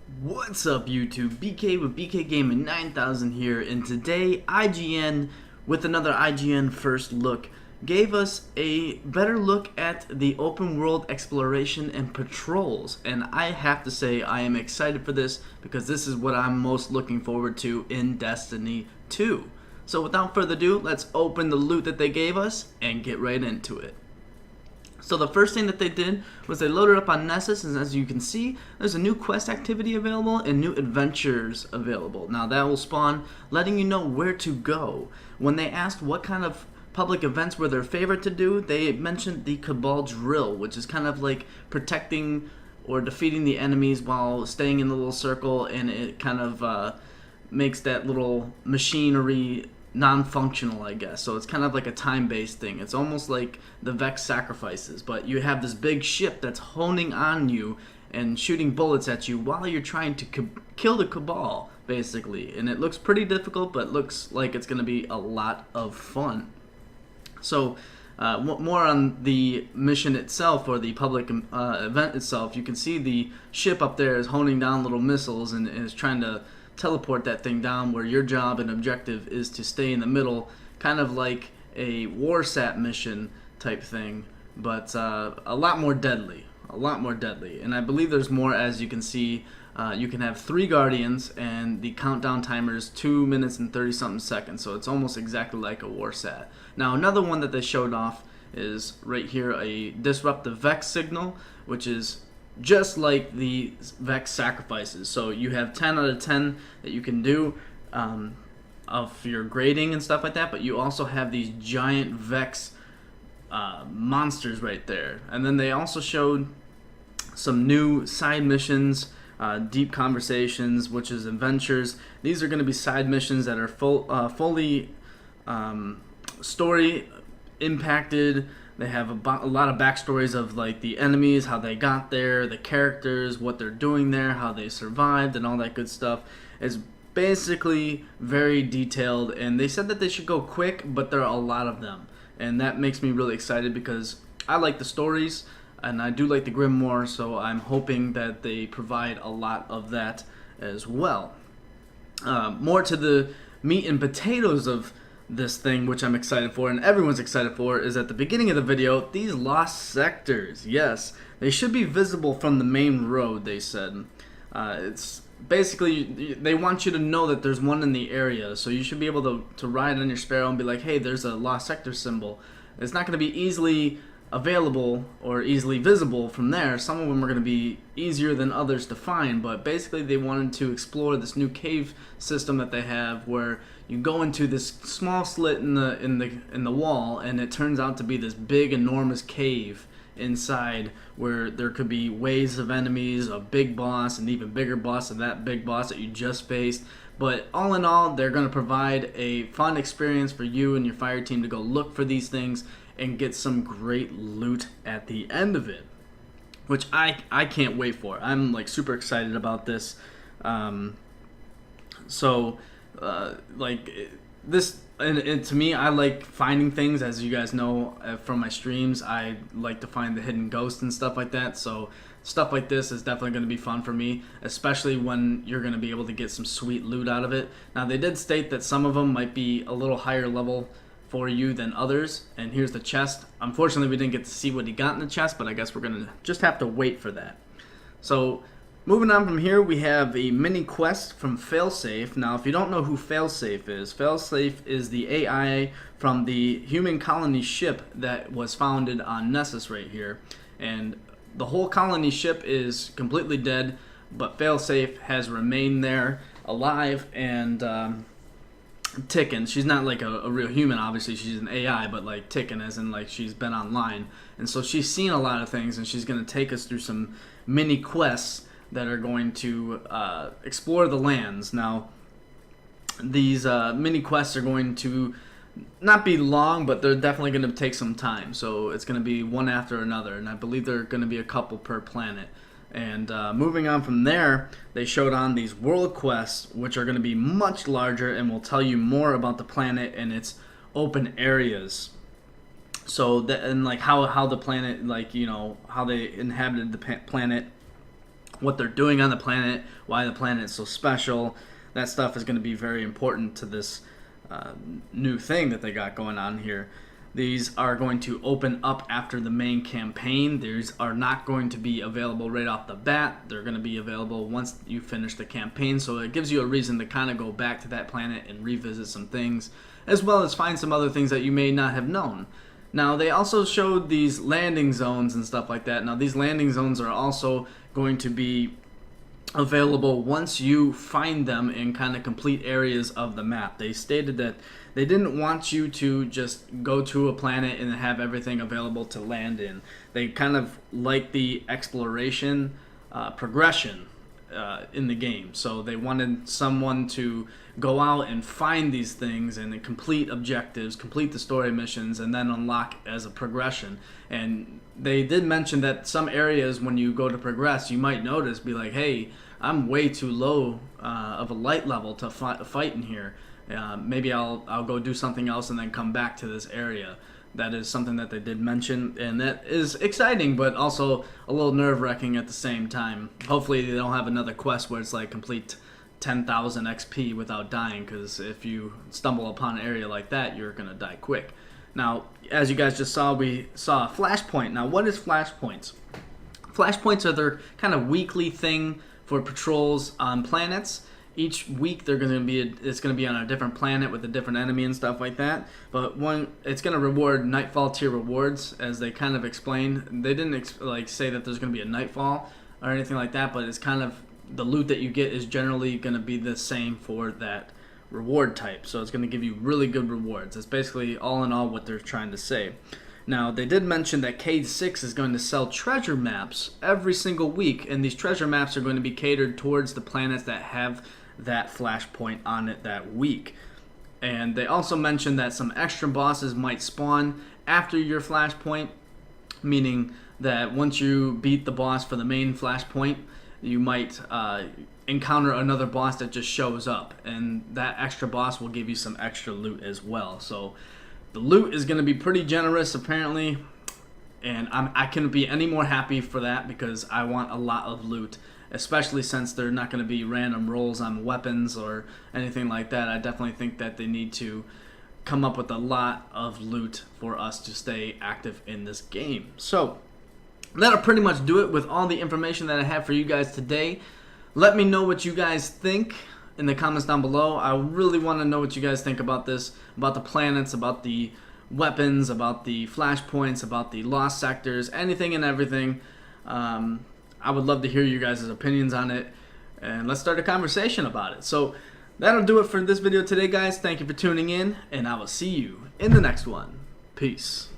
What's up, YouTube? BK with BK Gaming 9000 here, and today IGN, with another IGN First Look, gave us a better look at the open world exploration and patrols, and I have to say I am excited for this because this is what I'm most looking forward to in Destiny 2. So without further ado, let's open the loot that they gave us and get right into it. So the first thing that they did was they loaded up on Nessus, and as you can see, there's a new quest activity available and new adventures available. Now that will spawn letting you know where to go. When they asked what kind of public events were their favorite to do, they mentioned the Cabal Drill, which is kind of like protecting or defeating the enemies while staying in the little circle, and it kind of makes that little machinery non-functional, I guess. So it's kind of like a time-based thing. It's almost like the Vex sacrifices, but you have this big ship that's honing on you and shooting bullets at you while you're trying to kill the Cabal, basically. And it looks pretty difficult, but looks like it's going to be a lot of fun. So more on the mission itself, or the public event itself. You can see the ship up there is honing down little missiles and is trying to teleport that thing down, where your job and objective is to stay in the middle, kind of like a warsat mission type thing, but a lot more deadly. And I believe there's more. As you can see, you can have 3 guardians, and the countdown timer is 2 minutes and 30 something seconds, so it's almost exactly like a warsat. Now another one that they showed off is right here, a disrupt the Vex signal, which is just like the Vex sacrifices. So you have 10 out of 10 that you can do of your grading and stuff like that, but you also have these giant Vex monsters right there. And then they also showed some new side missions, deep conversations, which is adventures. These are going to be side missions that are fully story impacted. They have a lot of backstories of like the enemies, how they got there, the characters, what they're doing there, how they survived, and all that good stuff. It's basically very detailed, and they said that they should go quick, but there are a lot of them. And that makes me really excited because I like the stories, and I do like the Grimoire, so I'm hoping that they provide a lot of that as well. More to the meat and potatoes of this thing, which I'm excited for and everyone's excited for, is at the beginning of the video, these lost sectors. Yes, they should be visible from the main road, they said. It's basically, they want you to know that there's one in the area, so you should be able to ride on your Sparrow and be like, hey, there's a lost sector symbol. It's not going to be easily available or easily visible from there. Some of them are going to be easier than others to find, but basically they wanted to explore this new cave system that they have, where you go into this small slit in the wall, and it turns out to be this big, enormous cave inside, where there could be waves of enemies, a big boss, an even bigger boss than that big boss that you just faced. But all in all, they're going to provide a fun experience for you and your fire team to go look for these things and get some great loot at the end of it, which I can't wait for. I'm like super excited about this. This, and to me, I like finding things, as you guys know from my streams. I like to find the hidden ghosts and stuff like that, so stuff like this is definitely going to be fun for me, especially when you're going to be able to get some sweet loot out of it. Now they did state that some of them might be a little higher level for you than others, and here's the chest. Unfortunately, we didn't get to see what he got in the chest, but I guess we're going to just have to wait for that. So moving on from here, we have a mini quest from Failsafe. Now, if you don't know who Failsafe is the AI from the human colony ship that was founded on Nessus right here. And the whole colony ship is completely dead, but Failsafe has remained there alive and ticking. She's not like a real human, obviously. She's an AI, but like ticking as in like she's been online. And so she's seen a lot of things, and she's going to take us through some mini quests that are going to explore the lands. Now, these mini quests are going to not be long, but they're definitely going to take some time. So it's going to be one after another, and I believe there are going to be a couple per planet. And moving on from there, they showed on these world quests, which are going to be much larger and will tell you more about the planet and its open areas. So that, and like how the planet, like, you know, how they inhabited the planet, what they're doing on the planet, why the planet is so special. That stuff is going to be very important to this new thing that they got going on here. These are going to open up after the main campaign. These are not going to be available right off the bat. They're going to be available once you finish the campaign, so it gives you a reason to kind of go back to that planet and revisit some things, as well as find some other things that you may not have known. Now, they also showed these landing zones and stuff like that. Now, these landing zones are also going to be available once you find them in kind of complete areas of the map. They stated that they didn't want you to just go to a planet and have everything available to land in. They kind of like the exploration progression in the game. So they wanted someone to go out and find these things and complete objectives, complete the story missions, and then unlock as a progression. And they did mention that some areas, when you go to progress, you might notice, be like, hey, I'm way too low of a light level to fight in here. Maybe I'll go do something else and then come back to this area. That is something that they did mention, and that is exciting, but also a little nerve-wracking at the same time. Hopefully they don't have another quest where it's like complete 10,000 XP without dying, because if you stumble upon an area like that, you're going to die quick. Now, as you guys just saw, we saw a Flashpoint. Now, what is Flashpoints? Flashpoints are their kind of weekly thing for patrols on planets. Each week it's going to be on a different planet with a different enemy and stuff like that. But it's going to reward Nightfall tier rewards, as they kind of explained. They didn't say that there's going to be a Nightfall or anything like that, but it's kind of the loot that you get is generally going to be the same for that reward type. So it's going to give you really good rewards. It's basically all in all what they're trying to say. Now, they did mention that K6 is going to sell treasure maps every single week, and these treasure maps are going to be catered towards the planets that have that flashpoint on it that week. And they also mentioned that some extra bosses might spawn after your flashpoint, meaning that once you beat the boss for the main flashpoint, you might encounter another boss that just shows up, and that extra boss will give you some extra loot as well. So the loot is going to be pretty generous apparently, and I couldn't be any more happy for that, because I want a lot of loot, especially since they're not going to be random rolls on weapons or anything like that. I definitely think that they need to come up with a lot of loot for us to stay active in this game. So that'll pretty much do it with all the information that I have for you guys today. Let me know what you guys think in the comments down below. I really want to know what you guys think about this, about the planets, about the weapons, about the flashpoints, about the lost sectors, anything and everything. I would love to hear you guys' opinions on it, and let's start a conversation about it. So that'll do it for this video today, guys. Thank you for tuning in, and I will see you in the next one. Peace.